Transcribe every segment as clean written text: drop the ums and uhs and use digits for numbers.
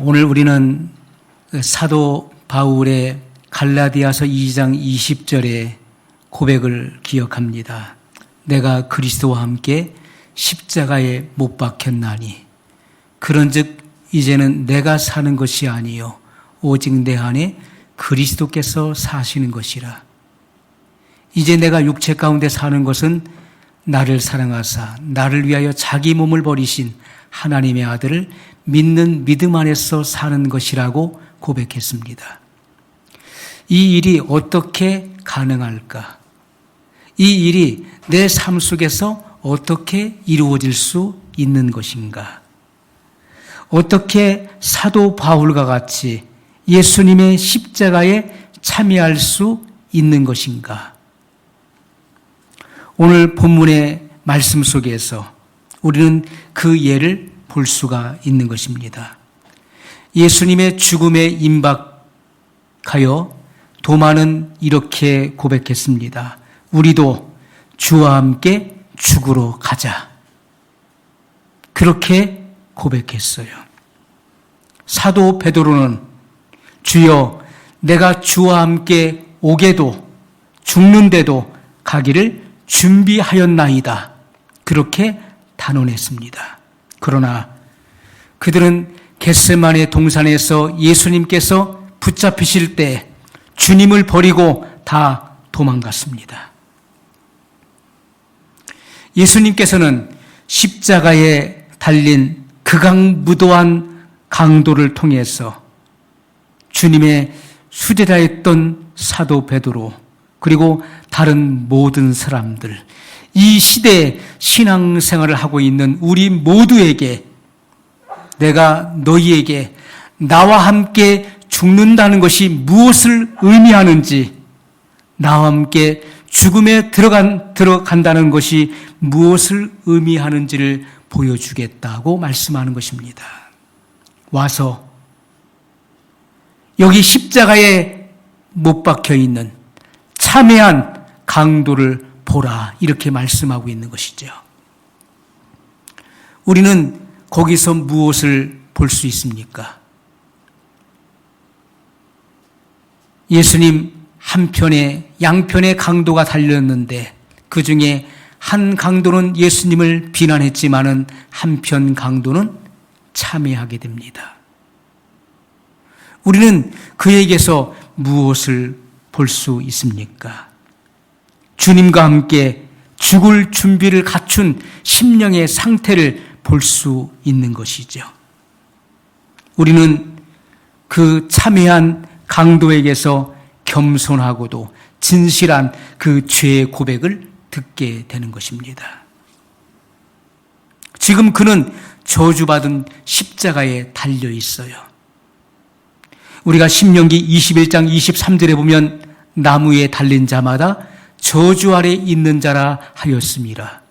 오늘 우리는 사도 바울의 갈라디아서 2장 20절의 고백을 기억합니다. 내가 그리스도와 함께 십자가에 못 박혔나니 그런즉 이제는 내가 사는 것이 아니요 오직 내 안에 그리스도께서 사시는 것이라. 이제 내가 육체 가운데 사는 것은 나를 사랑하사 나를 위하여 자기 몸을 버리신 하나님의 아들을 믿는 믿음 안에서 사는 것이라고 고백했습니다. 이 일이 어떻게 가능할까? 이 일이 내 삶 속에서 어떻게 이루어질 수 있는 것인가? 어떻게 사도 바울과 같이 예수님의 십자가에 참여할 수 있는 것인가? 오늘 본문의 말씀 속에서 우리는 그 예를 볼 수가 있는 것입니다. 예수님의 죽음에 임박하여 도마는 이렇게 고백했습니다. 우리도 주와 함께 죽으러 가자. 그렇게 고백했어요. 사도 베드로는 주여 내가 주와 함께 오게도 죽는데도 가기를 준비하였나이다. 그렇게 단언했습니다. 그러나 그들은 겟세마네 동산에서 예수님께서 붙잡히실 때 주님을 버리고 다 도망갔습니다. 예수님께서는 십자가에 달린 극악무도한 강도를 통해서 주님의 수제자였던 사도 베드로 그리고 다른 모든 사람들, 이 시대에 신앙생활을 하고 있는 우리 모두에게 내가 너희에게 나와 함께 죽는다는 것이 무엇을 의미하는지, 나와 함께 죽음에 들어간다는 것이 무엇을 의미하는지를 보여주겠다고 말씀하는 것입니다. 와서 여기 십자가에 못 박혀 있는 참회한 강도를 보라, 이렇게 말씀하고 있는 것이죠. 우리는 거기서 무엇을 볼 수 있습니까? 예수님 한편에 양편의 강도가 달렸는데 그 중에 한 강도는 예수님을 비난했지만은 한편 강도는 참회하게 됩니다. 우리는 그에게서 무엇을 볼 수 있습니까? 주님과 함께 죽을 준비를 갖춘 심령의 상태를 볼 수 있는 것이죠. 우리는 그 참회한 강도에게서 겸손하고도 진실한 그 죄의 고백을 듣게 되는 것입니다. 지금 그는 저주받은 십자가에 달려 있어요. 우리가 신명기 21장 23절에 보면 나무에 달린 자마다 저주 아래 있는 자라 하였음이라.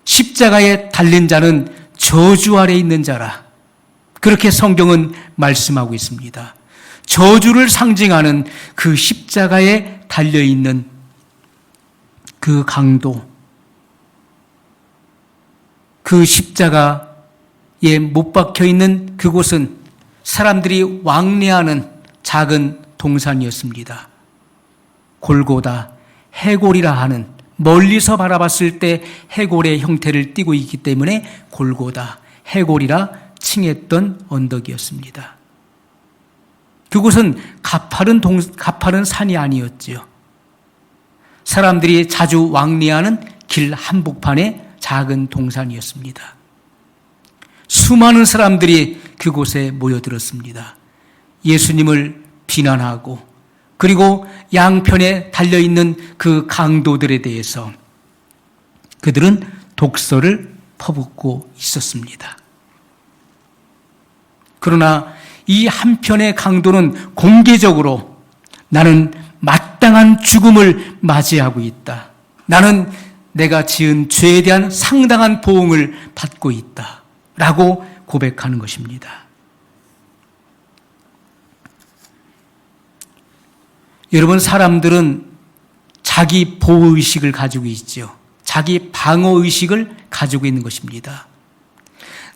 십자가에 달린 자는 저주 아래 있는 자라. 그렇게 성경은 말씀하고 있습니다. 저주를 상징하는 그 십자가에 달려있는 그 강도, 그 십자가에 못 박혀있는 그곳은 사람들이 왕래하는 작은 동산이었습니다. 골고다, 해골이라 하는, 멀리서 바라봤을 때 해골의 형태를 띠고 있기 때문에 골고다, 해골이라 칭했던 언덕이었습니다. 그곳은 가파른 산이 아니었지요. 사람들이 자주 왕래하는 길 한복판의 작은 동산이었습니다. 수많은 사람들이 그곳에 모여들었습니다. 예수님을 비난하고 그리고 양편에 달려있는 그 강도들에 대해서 그들은 독설을 퍼붓고 있었습니다. 그러나 이 한편의 강도는 공개적으로 나는 마땅한 죽음을 맞이하고 있다. 나는 내가 지은 죄에 대한 상당한 보응을 받고 있다. 라고 고백하는 것입니다. 여러분, 사람들은 자기 보호의식을 가지고 있죠. 자기 방어의식을 가지고 있는 것입니다.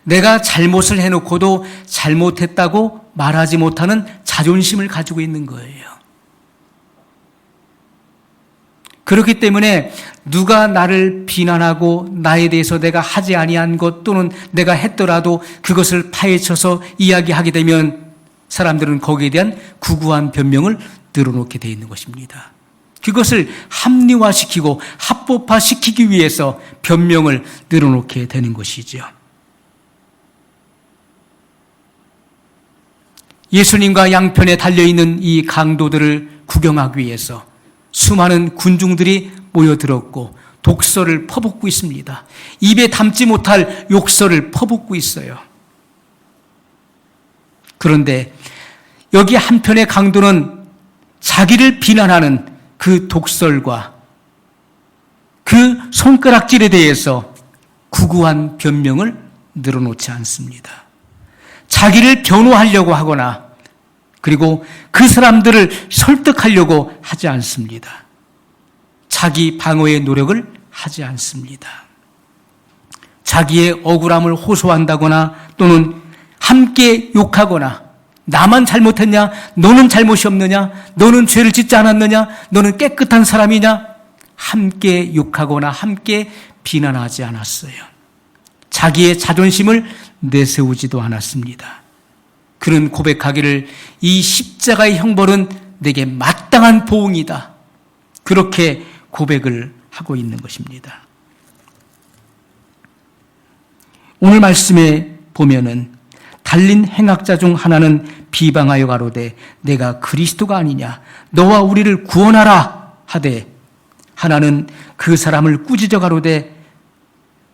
내가 잘못을 해놓고도 잘못했다고 말하지 못하는 자존심을 가지고 있는 거예요. 그렇기 때문에 누가 나를 비난하고 나에 대해서 내가 하지 아니한 것 또는 내가 했더라도 그것을 파헤쳐서 이야기하게 되면 사람들은 거기에 대한 구구한 변명을 늘어놓게 되어 있는 것입니다. 그것을 합리화시키고 합법화시키기 위해서 변명을 늘어놓게 되는 것이죠. 예수님과 양편에 달려있는 이 강도들을 구경하기 위해서 수많은 군중들이 모여들었고 독설을 퍼붓고 있습니다. 입에 담지 못할 욕설을 퍼붓고 있어요. 그런데 여기 한편의 강도는 자기를 비난하는 그 독설과 그 손가락질에 대해서 구구한 변명을 늘어놓지 않습니다. 자기를 변호하려고 하거나 그리고 그 사람들을 설득하려고 하지 않습니다. 자기 방어의 노력을 하지 않습니다. 자기의 억울함을 호소한다거나 또는 함께 욕하거나 나만 잘못했냐? 너는 잘못이 없느냐? 너는 죄를 짓지 않았느냐? 너는 깨끗한 사람이냐? 함께 욕하거나 함께 비난하지 않았어요. 자기의 자존심을 내세우지도 않았습니다. 그는 고백하기를 이 십자가의 형벌은 내게 마땅한 보응이다. 그렇게 고백을 하고 있는 것입니다. 오늘 말씀에 보면은 달린 행악자 중 하나는 비방하여 가로되 내가 그리스도가 아니냐 너와 우리를 구원하라 하되 하나는 그 사람을 꾸짖어 가로되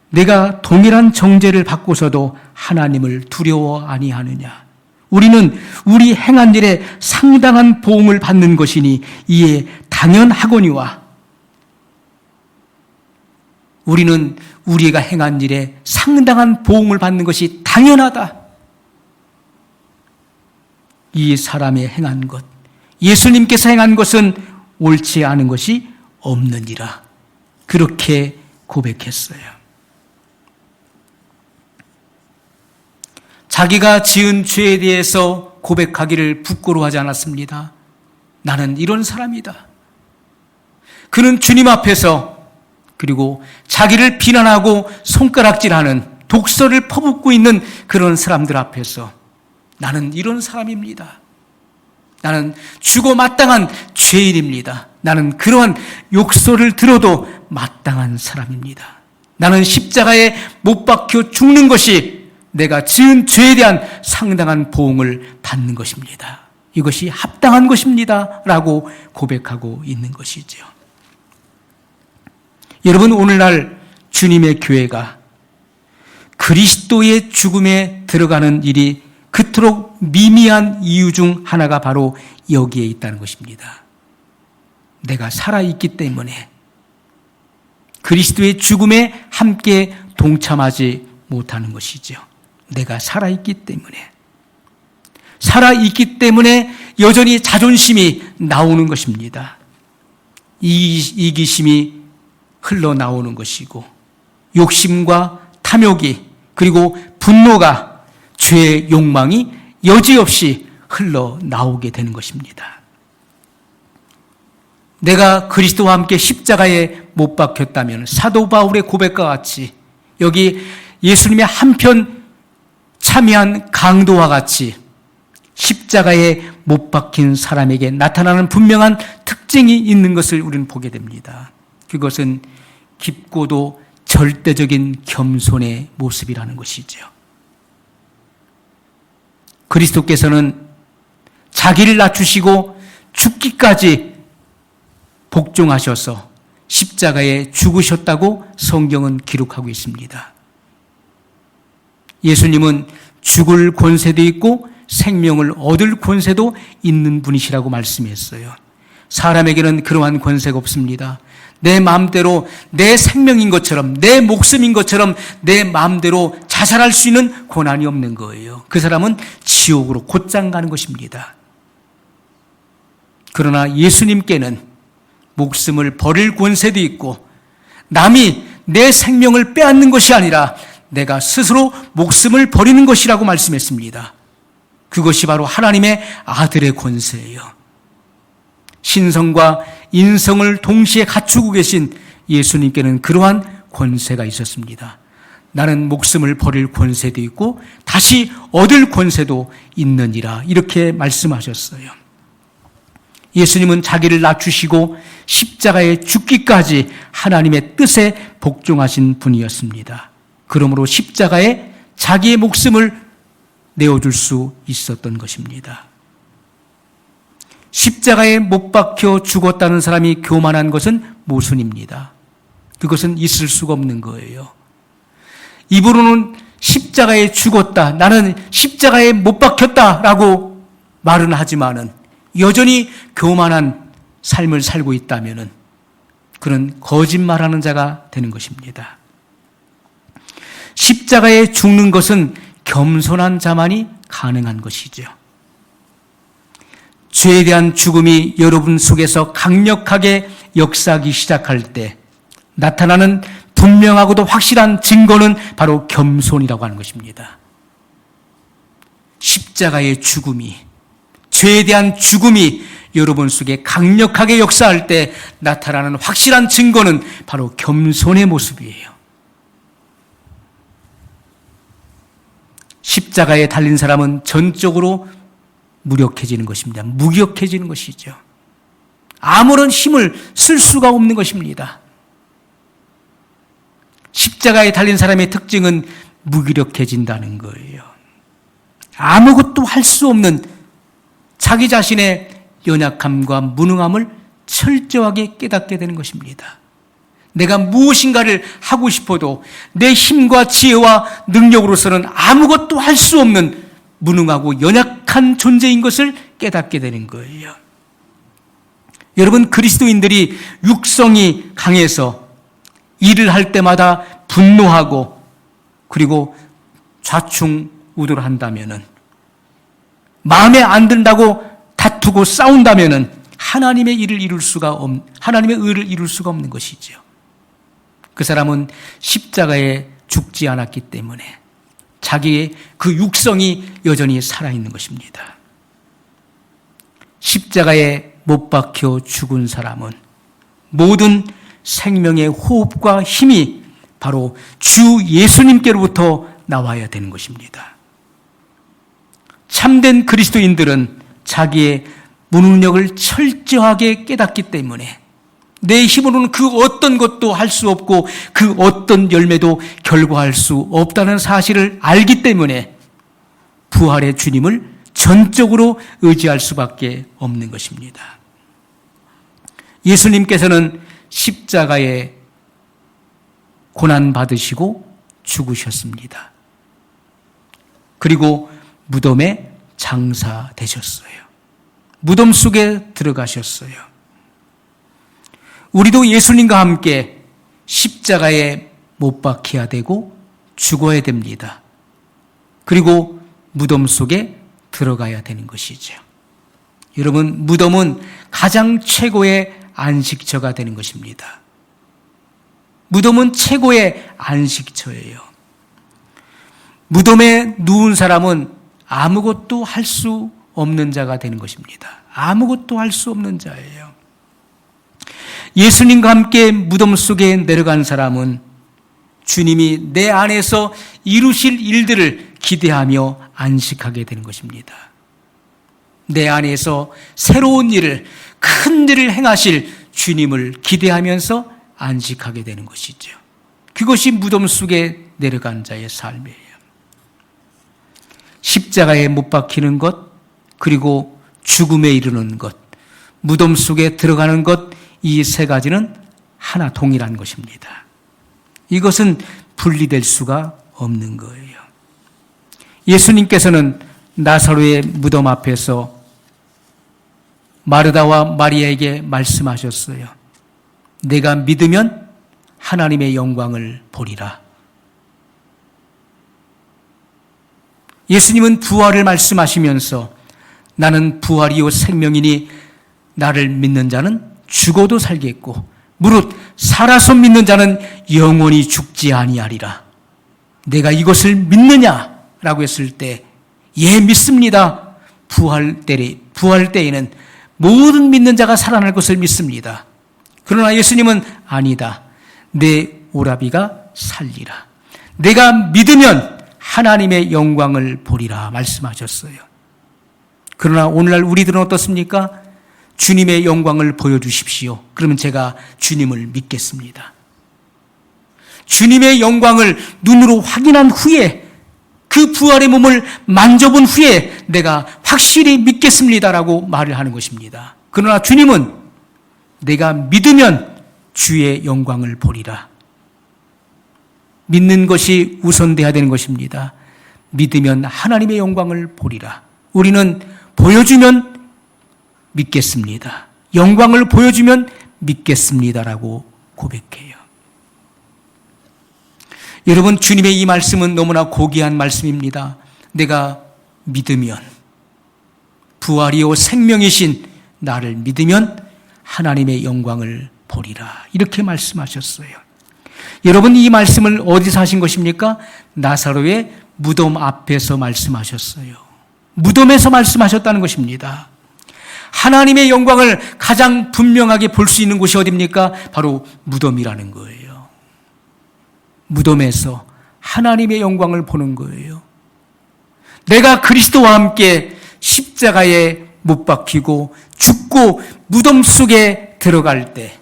내가 동일한 정죄를 받고서도 하나님을 두려워 아니하느냐 우리는 우리 행한 일에 상당한 보응을 받는 것이니 이에 당연하거니와 우리는 우리가 행한 일에 상당한 보응을 받는 것이 당연하다. 이 사람의 행한 것, 예수님께서 행한 것은 옳지 않은 것이 없느니라. 그렇게 고백했어요. 자기가 지은 죄에 대해서 고백하기를 부끄러워하지 않았습니다. 나는 이런 사람이다. 그는 주님 앞에서 그리고 자기를 비난하고 손가락질하는 독설을 퍼붓고 있는 그런 사람들 앞에서 나는 이런 사람입니다. 나는 죽어 마땅한 죄인입니다. 나는 그러한 욕설을 들어도 마땅한 사람입니다. 나는 십자가에 못 박혀 죽는 것이 내가 지은 죄에 대한 상당한 보응을 받는 것입니다. 이것이 합당한 것입니다. 라고 고백하고 있는 것이죠. 여러분, 오늘날 주님의 교회가 그리스도의 죽음에 들어가는 일이 그토록 미미한 이유 중 하나가 바로 여기에 있다는 것입니다. 내가 살아있기 때문에 그리스도의 죽음에 함께 동참하지 못하는 것이죠. 내가 살아있기 때문에 여전히 자존심이 나오는 것입니다. 이기심이 흘러나오는 것이고 욕심과 탐욕이 그리고 분노가 죄의 욕망이 여지없이 흘러나오게 되는 것입니다. 내가 그리스도와 함께 십자가에 못 박혔다면 사도 바울의 고백과 같이 여기 예수님의 한편 참여한 강도와 같이 십자가에 못 박힌 사람에게 나타나는 분명한 특징이 있는 것을 우리는 보게 됩니다. 그것은 깊고도 절대적인 겸손의 모습이라는 것이죠. 그리스도께서는 자기를 낮추시고 죽기까지 복종하셔서 십자가에 죽으셨다고 성경은 기록하고 있습니다. 예수님은 죽을 권세도 있고 생명을 얻을 권세도 있는 분이시라고 말씀했어요. 사람에게는 그러한 권세가 없습니다. 내 마음대로 내 생명인 것처럼 내 목숨인 것처럼 내 마음대로 자살할 수 있는 권한이 없는 거예요. 그 사람은 지옥으로 곧장 가는 것입니다. 그러나 예수님께는 목숨을 버릴 권세도 있고 남이 내 생명을 빼앗는 것이 아니라 내가 스스로 목숨을 버리는 것이라고 말씀했습니다. 그것이 바로 하나님의 아들의 권세예요. 신성과 인성을 동시에 갖추고 계신 예수님께는 그러한 권세가 있었습니다. 나는 목숨을 버릴 권세도 있고 다시 얻을 권세도 있느니라, 이렇게 말씀하셨어요. 예수님은 자기를 낮추시고 십자가에 죽기까지 하나님의 뜻에 복종하신 분이었습니다. 그러므로 십자가에 자기의 목숨을 내어줄 수 있었던 것입니다. 십자가에 못 박혀 죽었다는 사람이 교만한 것은 모순입니다. 그것은 있을 수가 없는 거예요. 입으로는 십자가에 죽었다, 나는 십자가에 못 박혔다라고 말은 하지만은 여전히 교만한 삶을 살고 있다면은 그는 거짓말하는 자가 되는 것입니다. 십자가에 죽는 것은 겸손한 자만이 가능한 것이죠. 죄에 대한 죽음이 여러분 속에서 강력하게 역사하기 시작할 때 나타나는 분명하고도 확실한 증거는 바로 겸손이라고 하는 것입니다. 십자가의 죽음이, 죄에 대한 죽음이 여러분 속에 강력하게 역사할 때 나타나는 확실한 증거는 바로 겸손의 모습이에요. 십자가에 달린 사람은 전적으로 무력해지는 것입니다. 무기력해지는 것이죠. 아무런 힘을 쓸 수가 없는 것입니다. 십자가에 달린 사람의 특징은 무기력해진다는 거예요. 아무것도 할 수 없는 자기 자신의 연약함과 무능함을 철저하게 깨닫게 되는 것입니다. 내가 무엇인가를 하고 싶어도 내 힘과 지혜와 능력으로서는 아무것도 할 수 없는 무능하고 연약한 존재인 것을 깨닫게 되는 거예요. 여러분, 그리스도인들이 육성이 강해서 일을 할 때마다 분노하고 그리고 좌충우돌 한다면은, 마음에 안 든다고 다투고 싸운다면은 하나님의 의를 이룰 수가 없는 것이죠. 그 사람은 십자가에 죽지 않았기 때문에 자기의 그 육성이 여전히 살아있는 것입니다. 십자가에 못 박혀 죽은 사람은 모든 생명의 호흡과 힘이 바로 주 예수님께로부터 나와야 되는 것입니다. 참된 그리스도인들은 자기의 무능력을 철저하게 깨닫기 때문에 내 힘으로는 그 어떤 것도 할 수 없고 그 어떤 열매도 결과할 수 없다는 사실을 알기 때문에 부활의 주님을 전적으로 의지할 수밖에 없는 것입니다. 예수님께서는 십자가에 고난받으시고 죽으셨습니다. 그리고 무덤에 장사되셨어요. 무덤 속에 들어가셨어요. 우리도 예수님과 함께 십자가에 못 박혀야 되고 죽어야 됩니다. 그리고 무덤 속에 들어가야 되는 것이죠. 여러분, 무덤은 가장 최고의 안식처가 되는 것입니다. 무덤은 최고의 안식처예요. 무덤에 누운 사람은 아무것도 할 수 없는 자가 되는 것입니다. 아무것도 할 수 없는 자예요. 예수님과 함께 무덤 속에 내려간 사람은 주님이 내 안에서 이루실 일들을 기대하며 안식하게 되는 것입니다. 내 안에서 새로운 일을, 큰 일을 행하실 주님을 기대하면서 안식하게 되는 것이죠. 그것이 무덤 속에 내려간 자의 삶이에요. 십자가에 못 박히는 것, 그리고 죽음에 이르는 것, 무덤 속에 들어가는 것, 이 세 가지는 하나 동일한 것입니다. 이것은 분리될 수가 없는 거예요. 예수님께서는 나사로의 무덤 앞에서 마르다와 마리아에게 말씀하셨어요. 내가 믿으면 하나님의 영광을 보리라. 예수님은 부활을 말씀하시면서 나는 부활이요 생명이니 나를 믿는 자는 죽어도 살겠고 무릇 살아서 믿는 자는 영원히 죽지 아니하리라. 내가 이것을 믿느냐라고 했을 때, 예, 믿습니다. 부활 때에는 모든 믿는 자가 살아날 것을 믿습니다. 그러나 예수님은 아니다. 내 오라비가 살리라. 내가 믿으면 하나님의 영광을 보리라 말씀하셨어요. 그러나 오늘날 우리들은 어떻습니까? 주님의 영광을 보여주십시오. 그러면 제가 주님을 믿겠습니다. 주님의 영광을 눈으로 확인한 후에, 그 부활의 몸을 만져본 후에 내가 확실히 믿겠습니다라고 말을 하는 것입니다. 그러나 주님은 내가 믿으면 주의 영광을 보리라. 믿는 것이 우선돼야 되는 것입니다. 믿으면 하나님의 영광을 보리라. 우리는 보여주면 믿겠습니다. 영광을 보여주면 믿겠습니다라고 고백해요. 여러분, 주님의 이 말씀은 너무나 고귀한 말씀입니다. 내가 믿으면, 부활이요 생명이신 나를 믿으면 하나님의 영광을 보리라. 이렇게 말씀하셨어요. 여러분, 이 말씀을 어디서 하신 것입니까? 나사로의 무덤 앞에서 말씀하셨어요. 무덤에서 말씀하셨다는 것입니다. 하나님의 영광을 가장 분명하게 볼 수 있는 곳이 어디입니까? 바로 무덤이라는 거예요. 무덤에서 하나님의 영광을 보는 거예요. 내가 그리스도와 함께 십자가에 못 박히고 죽고 무덤 속에 들어갈 때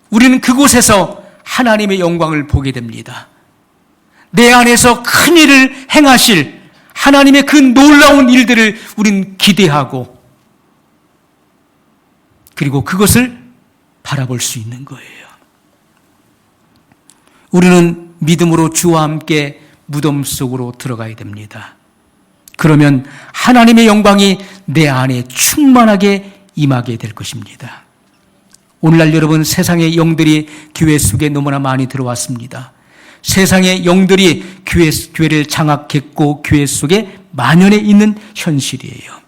우리는 그곳에서 하나님의 영광을 보게 됩니다. 내 안에서 큰 일을 행하실 하나님의 그 놀라운 일들을 우리는 기대하고, 그리고 그것을 바라볼 수 있는 거예요. 우리는 믿음으로 주와 함께 무덤 속으로 들어가야 됩니다. 그러면 하나님의 영광이 내 안에 충만하게 임하게 될 것입니다. 오늘날 여러분, 세상의 영들이 교회 속에 너무나 많이 들어왔습니다. 세상의 영들이 교회를 장악했고 교회 속에 만연해 있는 현실이에요.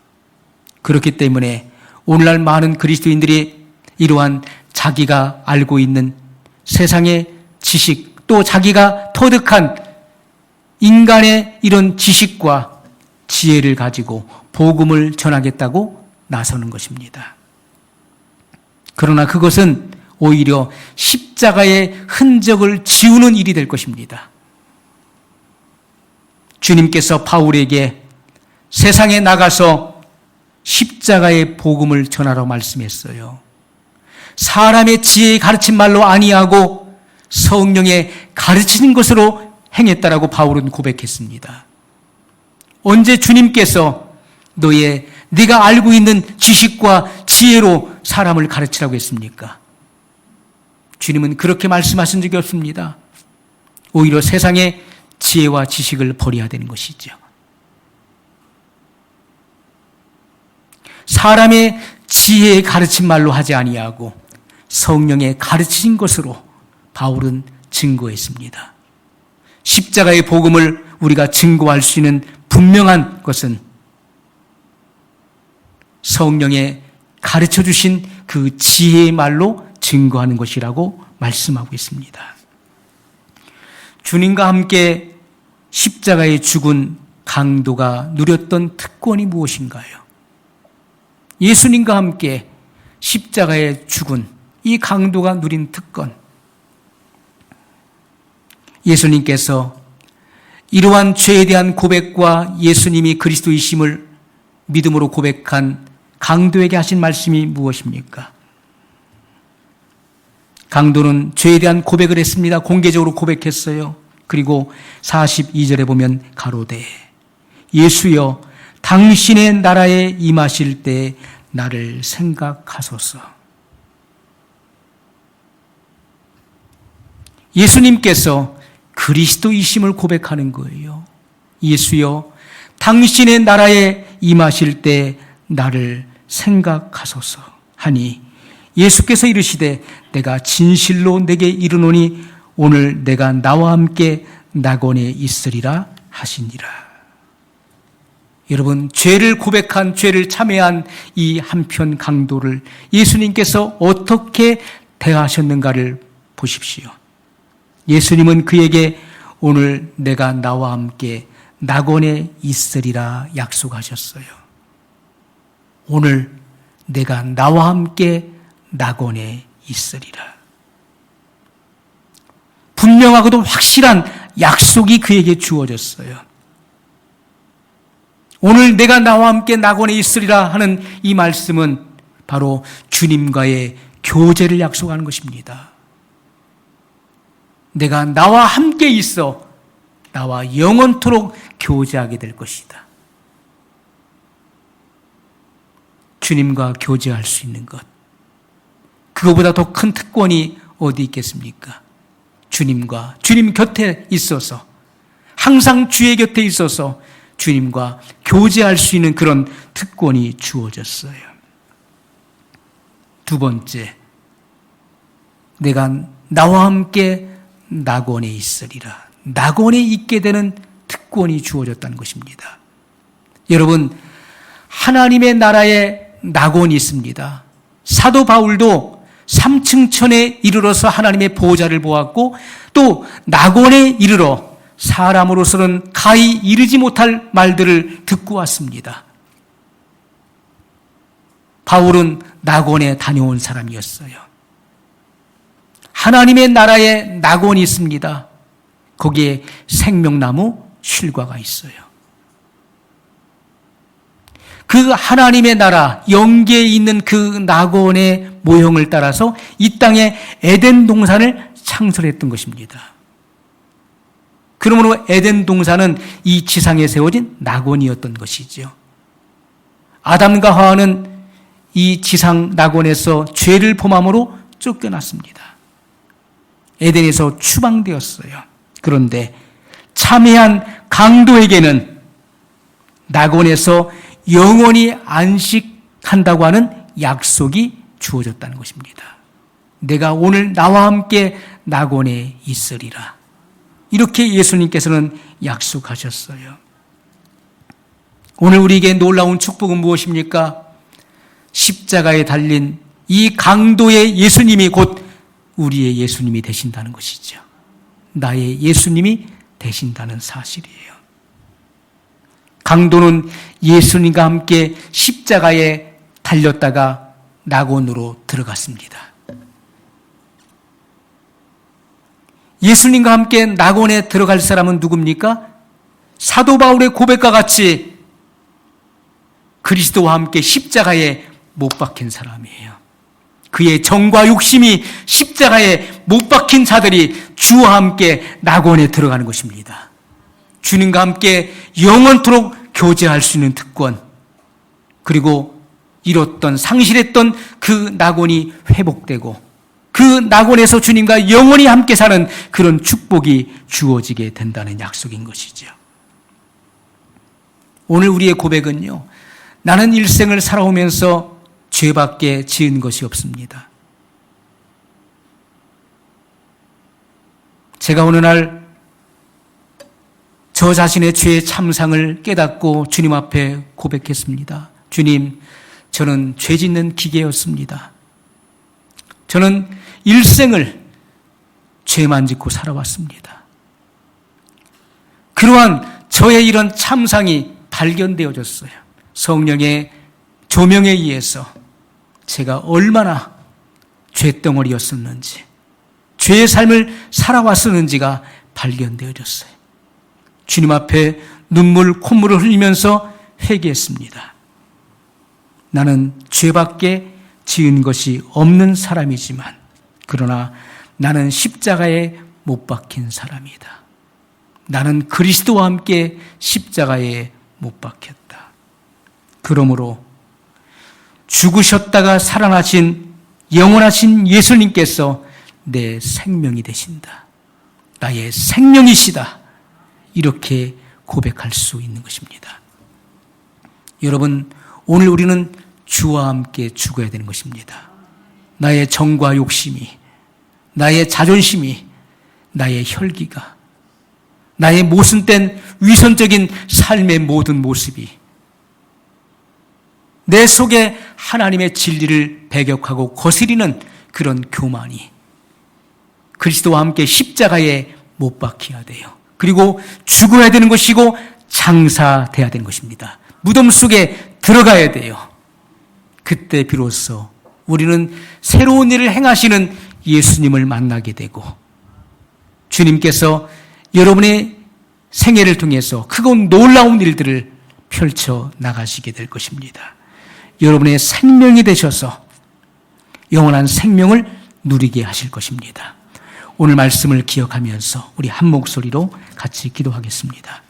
그렇기 때문에 오늘날 많은 그리스도인들이 이러한 자기가 알고 있는 세상의 지식, 또 자기가 터득한 인간의 이런 지식과 지혜를 가지고 복음을 전하겠다고 나서는 것입니다. 그러나 그것은 오히려 십자가의 흔적을 지우는 일이 될 것입니다. 주님께서 바울에게 세상에 나가서 십자가의 복음을 전하라고 말씀했어요. 사람의 지혜에 가르친 말로 아니하고 성령의 가르치는 것으로 행했다라고 바울은 고백했습니다. 언제 주님께서 네가 알고 있는 지식과 지혜로 사람을 가르치라고 했습니까? 주님은 그렇게 말씀하신 적이 없습니다. 오히려 세상의 지혜와 지식을 버려야 되는 것이죠. 사람의 지혜에 가르친 말로 하지 아니하고 성령의 가르친 것으로 바울은 증거했습니다. 십자가의 복음을 우리가 증거할 수 있는 분명한 것은 성령의 가르쳐 주신 그 지혜의 말로 증거하는 것이라고 말씀하고 있습니다. 주님과 함께 십자가에 죽은 강도가 누렸던 특권이 무엇인가요? 예수님과 함께 십자가에 죽은 이 강도가 누린 특권. 예수님께서 이러한 죄에 대한 고백과 예수님이 그리스도이심을 믿음으로 고백한 강도에게 하신 말씀이 무엇입니까? 강도는 죄에 대한 고백을 했습니다. 공개적으로 고백했어요. 그리고 42절에 보면 가로되 예수여 당신의 나라에 임하실 때 나를 생각하소서. 예수님께서 그리스도이심을 고백하는 거예요. 예수여 당신의 나라에 임하실 때 나를 생각하소서 하니 예수께서 이르시되 내가 진실로 내게 이르노니 오늘 내가 나와 함께 낙원에 있으리라 하시니라. 여러분, 죄를 고백한, 죄를 참회한 이 한편 강도를 예수님께서 어떻게 대하셨는가를 보십시오. 예수님은 그에게 오늘 내가 나와 함께 낙원에 있으리라 약속하셨어요. 오늘 내가 나와 함께 낙원에 있으리라. 분명하고도 확실한 약속이 그에게 주어졌어요. 오늘 내가 나와 함께 낙원에 있으리라 하는 이 말씀은 바로 주님과의 교제를 약속하는 것입니다. 내가 나와 함께 있어 나와 영원토록 교제하게 될 것이다. 주님과 교제할 수 있는 것, 그거보다 더 큰 특권이 어디 있겠습니까? 주님 곁에 있어서, 항상 주의 곁에 있어서 주님과 교제할 수 있는 그런 특권이 주어졌어요. 두 번째, 내가 나와 함께 낙원에 있으리라. 낙원에 있게 되는 특권이 주어졌다는 것입니다. 여러분, 하나님의 나라에 낙원이 있습니다. 사도 바울도 3층 천에 이르러서 하나님의 보좌를 보았고, 또 낙원에 이르러 사람으로서는 가히 이르지 못할 말들을 듣고 왔습니다. 바울은 낙원에 다녀온 사람이었어요. 하나님의 나라에 낙원이 있습니다. 거기에 생명나무 실과가 있어요. 그 하나님의 나라, 영계에 있는 그 낙원의 모형을 따라서 이 땅에 에덴 동산을 창설했던 것입니다. 그러므로 에덴 동산은 이 지상에 세워진 낙원이었던 것이죠. 아담과 하와는 이 지상 낙원에서 죄를 범함으로 쫓겨났습니다. 에덴에서 추방되었어요. 그런데 참회한 강도에게는 낙원에서 영원히 안식한다고 하는 약속이 주어졌다는 것입니다. 내가 오늘 나와 함께 낙원에 있으리라. 이렇게 예수님께서는 약속하셨어요. 오늘 우리에게 놀라운 축복은 무엇입니까? 십자가에 달린 이 강도의 예수님이 곧 우리의 예수님이 되신다는 것이죠. 나의 예수님이 되신다는 사실이에요. 강도는 예수님과 함께 십자가에 달렸다가 낙원으로 들어갔습니다. 예수님과 함께 낙원에 들어갈 사람은 누굽니까? 사도 바울의 고백과 같이 그리스도와 함께 십자가에 못 박힌 사람이에요. 그의 정과 욕심이 십자가에 못 박힌 자들이 주와 함께 낙원에 들어가는 것입니다. 주님과 함께 영원토록 교제할 수 있는 특권, 그리고 잃었던, 상실했던 그 낙원이 회복되고 그 낙원에서 주님과 영원히 함께 사는 그런 축복이 주어지게 된다는 약속인 것이죠. 오늘 우리의 고백은요, 나는 일생을 살아오면서 죄밖에 지은 것이 없습니다. 제가 어느 날 저 자신의 죄의 참상을 깨닫고 주님 앞에 고백했습니다. 주님, 저는 죄 짓는 기계였습니다. 저는 일생을 죄만 짓고 살아왔습니다. 그러한 저의 이런 참상이 발견되어졌어요. 성령의 조명에 의해서 제가 얼마나 죄덩어리였었는지, 죄의 삶을 살아왔었는지가 발견되어졌어요. 주님 앞에 눈물, 콧물을 흘리면서 회개했습니다. 나는 죄밖에 지은 것이 없는 사람이지만, 그러나 나는 십자가에 못 박힌 사람이다. 나는 그리스도와 함께 십자가에 못 박혔다. 그러므로 죽으셨다가 살아나신 영원하신 예수님께서 내 생명이 되신다. 나의 생명이시다. 이렇게 고백할 수 있는 것입니다. 여러분, 오늘 우리는 주와 함께 죽어야 되는 것입니다. 나의 정과 욕심이, 나의 자존심이, 나의 혈기가, 나의 모순된 위선적인 삶의 모든 모습이, 내 속에 하나님의 진리를 배격하고 거스리는 그런 교만이 그리스도와 함께 십자가에 못 박혀야 돼요. 그리고 죽어야 되는 것이고 장사돼야 되는 것입니다. 무덤 속에 들어가야 돼요. 그때 비로소 우리는 새로운 일을 행하시는 예수님을 만나게 되고 주님께서 여러분의 생애를 통해서 크고 놀라운 일들을 펼쳐 나가시게 될 것입니다. 여러분의 생명이 되셔서 영원한 생명을 누리게 하실 것입니다. 오늘 말씀을 기억하면서 우리 한 목소리로 같이 기도하겠습니다.